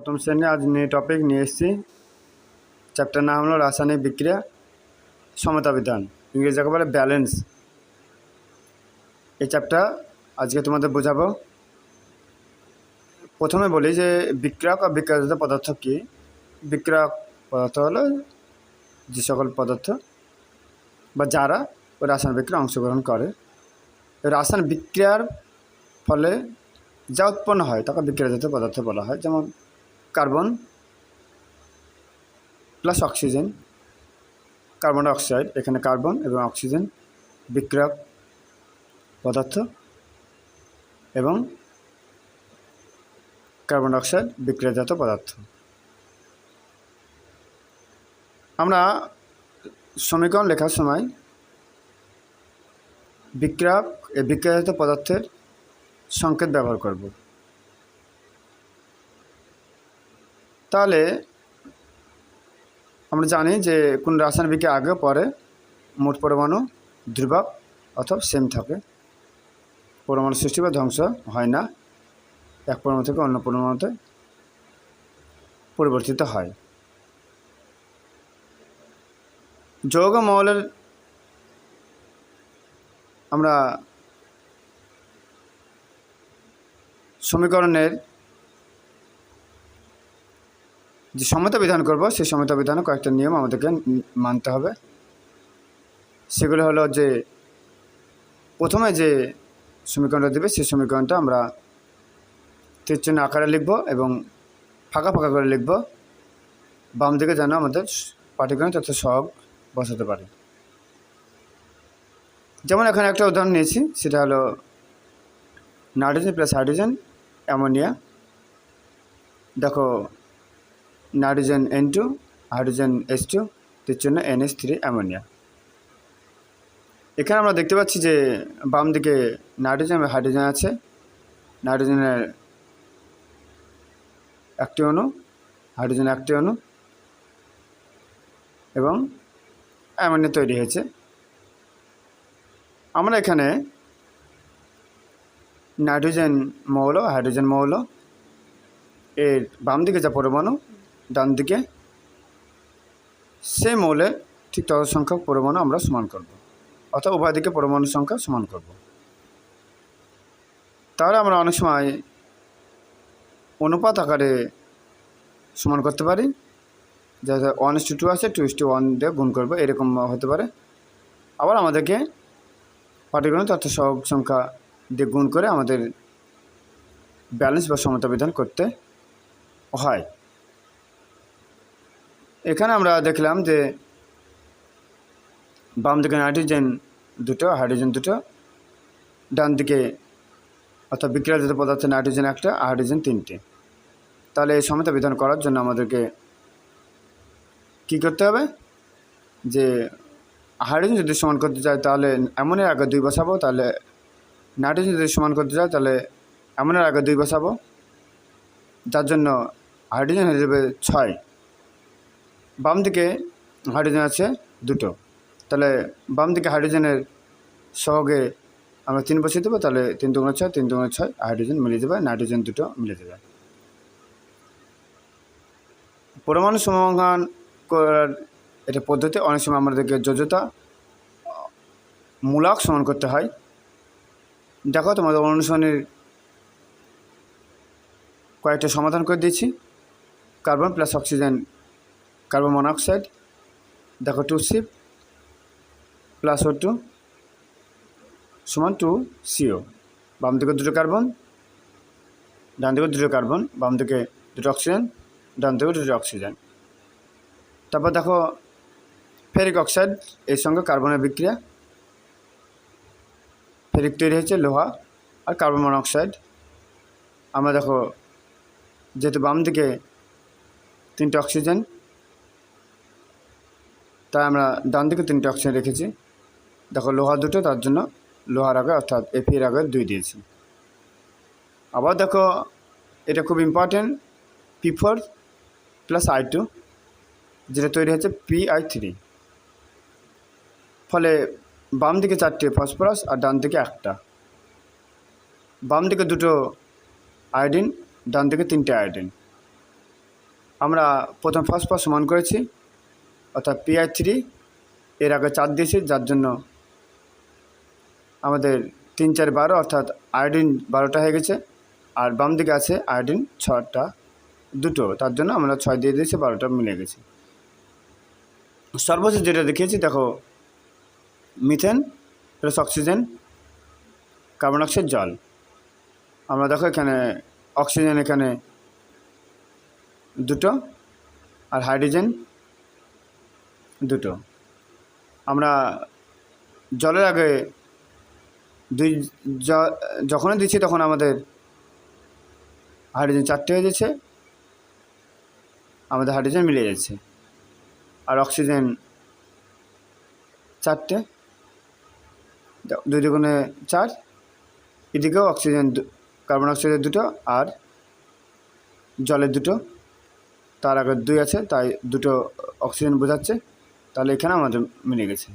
প্রথম শ্রেণী আজ নিয়ে টপিক নিয়ে এসেছি। চ্যাপ্টার নাম হলো রাসায়নিক বিক্রিয়া সমতা বিধান, ইংরেজি যাকে বলে ব্যালেন্স। এই চ্যাপ্টার আজকে তোমাদের বোঝাবো। প্রথমে বলি যে বিক্রিয়ক আর বিক্রিয়াজাত পদার্থ কী। বিক্রিয়ক পদার্থ হলো যে সকল পদার্থ বা যারা ওই রাসায়নিক বিক্রিয়ায় অংশগ্রহণ করে। রাসায়নিক বিক্রিয়ার ফলে যা উৎপন্ন হয় তাকে বিক্রিয়াজাত পদার্থ বলা হয়। যেমন carbon plus oxygen, carbon die oxide, এখানে কার্বন এবং অক্সিজেন বিক্রিয়ক পদার্থ এবং কার্বন ডাই অক্সাইড বিক্রিয়াজাত পদার্থ। আমরা সমীকরণ লেখার সময় বিক্রিয়ক এই বিক্রিয়াজাত পদার্থের সংকেত ব্যবহার করব। তাহলে আমরা জানি যে কোন রাসায়নিক বিক্রিয়া আগে পরে মোট পরমাণু ধ্রুবক অথবা সেম থাকে। পরমাণু সৃষ্টি বা ধ্বংস হয় না, এক পরমাণু থেকে অন্য পরমাণুতে পরিবর্তিত হয়। যৌগ মৌলের আমরা সমীকরণের যে সমতা বিধান করব, সেই সমতা বিধানে কয়েকটা নিয়ম আমাদেরকে মানতে হবে। সেগুলো হলো যে প্রথমে যে সমীকরণটা দেবে সেই সমীকরণটা আমরা তীরচিহ্ন আকারে লিখব এবং ফাঁকা ফাঁকা করে লিখব, বাম দিকে যেন আমাদের পাটিগণিত তথ্য সহগ বসাতে পারে। যেমন এখানে একটা উদাহরণ নিয়েছি, সেটা হলো নাইট্রোজেন প্লাস হাইড্রোজেন অ্যামোনিয়া। দেখো nitrogen N2, hydrogen H2, তীরচিহ্ন NH3 ammonia. এখানে আমরা দেখতে পাচ্ছি যে বাম দিকে নাইট্রোজেন এবং হাইড্রোজেন আছে। নাইট্রোজেনের একটি অণু, হাইড্রোজেন একটি অণু এবং অ্যামোনিয়া তৈরি হয়েছে। আমরা এখানে নাইট্রোজেন মৌল, হাইড্রোজেন মৌল এর বাম দিকে যা পরমাণু, ডান দিকে সেই মৌলের ঠিক তত সংখ্যক পরমাণু আমরা সমান করব, অর্থাৎ উভয় দিকে পরমাণুর সংখ্যা সমান করব। তাহলে আমরা অনেক সময় অনুপাত আকারে সমান করতে পারি, যাতে 1:2 আছে 2:1 দিয়ে গুণ করবো, এরকম হতে পারে। আবার আমাদেরকে পাটিগণিত তথ্য সহগ সংখ্যা দিয়ে গুণ করে আমাদের ব্যালেন্স বা সমতা বিধান করতে হয়। এখানে আমরা দেখলাম যে বাম দিকে নাইট্রোজেন দুটো, হাইড্রোজেন দুটো, ডান দিকে অর্থাৎ বিক্রিয়াজাত পদার্থে নাইট্রোজেন একটা, হাইড্রোজেন তিনটে। তাহলে এই সমতা বিধান করার জন্য আমাদেরকে কী করতে হবে, যে হাইড্রোজেন যদি সমান করতে চাই তাহলে অ্যামোনিয়ার আগে 2 বসাবো, তাহলে নাইট্রোজেন যদি সমান করতে চাই তাহলে অ্যামোনিয়ার আগে 2 বসাবো, যার জন্য হাইড্রোজেন হয়ে যাবে 6। বাম দিকে হাইড্রোজেন আছে দুটো, তাহলে বাম দিকে হাইড্রোজেনের সহগে আমরা 3 বসিয়ে দেবো, তাহলে 3 দুগুণে 6, 3 দুগুণে 6, হাইড্রোজেন মিলে যাবে, নাইট্রোজেন দুটো মিলে যাবে। পরমাণু সমাধান করার এটা পদ্ধতি। অনেক সময় আমাদেরকে যোজ্যতা মূলক সমান করতে হয়। দেখো তোমাদের অনুসরণের কয়েকটা সমাধান করে দিয়েছি। Carbon plus oxygen carbon monoxide, দেখো 2C প্লাস O2 সমান 2CO। বাম দিকে দুটো কার্বন, ডান দিকে দুটো কার্বন, বাম দিকে দুটো অক্সিজেন, ডান দিকে দুটো অক্সিজেন। তারপর দেখো ফেরিক অক্সাইড, এর সঙ্গে কার্বনের বিক্রিয়া, ফেরিক তৈরি হয়েছে লোহা আর কার্বন মনোক্সাইড। আমরা দেখো যেহেতু বাম দিকে 3টে অক্সিজেন, তাই আমরা ডান দিকে 3টে অক্সিজেন রেখেছি। দেখো লোহা দুটো, তার জন্য লোহার আগে অর্থাৎ Fe এর আগে 2 দিয়েছি। আবার দেখো এটা খুব ইম্পর্টেন্ট, P4 প্লাস I2, যেটা তৈরি হচ্ছে Pi3। ফলে বাম দিকে 4টে ফসফরাস আর ডান দিকে 1টা। বাম দিকে দুটো আয়োডিন, ডান দিকে 3টে আয়োডিন। আমরা প্রথম ফসফরাস সমান করেছি, অর্থাৎ Pi3, এর আগে 4 দিয়েছি, যার জন্য আমাদের 3 4 12, অর্থাৎ আয়োডিন 12টা হয়ে গেছে। আর বাম দিকে আছে আয়োডিন 6টা, 2টো, তার জন্য আমরা 6 দিয়ে দিয়েছি, 12টা মিলে গেছে। সর্বশেষ যেটা দেখিয়েছি দেখো, methane plus oxygen, carbon dioxide, জল। আমরা দেখো এখানে অক্সিজেন এখানে 2টো আর হাইড্রোজেন 2টো। আমরা জলের আগে যখনই দিচ্ছি তখন আমাদের হাইড্রোজেন 4টে হয়ে যাচ্ছে, আমাদের হাইড্রোজেন মিলে যাচ্ছে। আর অক্সিজেন 4টে, 2 দুগুণে 4, এদিকেও অক্সিজেন, কার্বন ডাইঅক্সাইডের 2টো আর জলের 2টো, তার আগে 2 আছে, তাই 2টো অক্সিজেন বোঝাচ্ছে। তাহলে এখানে আমাদের মিলে গেছে।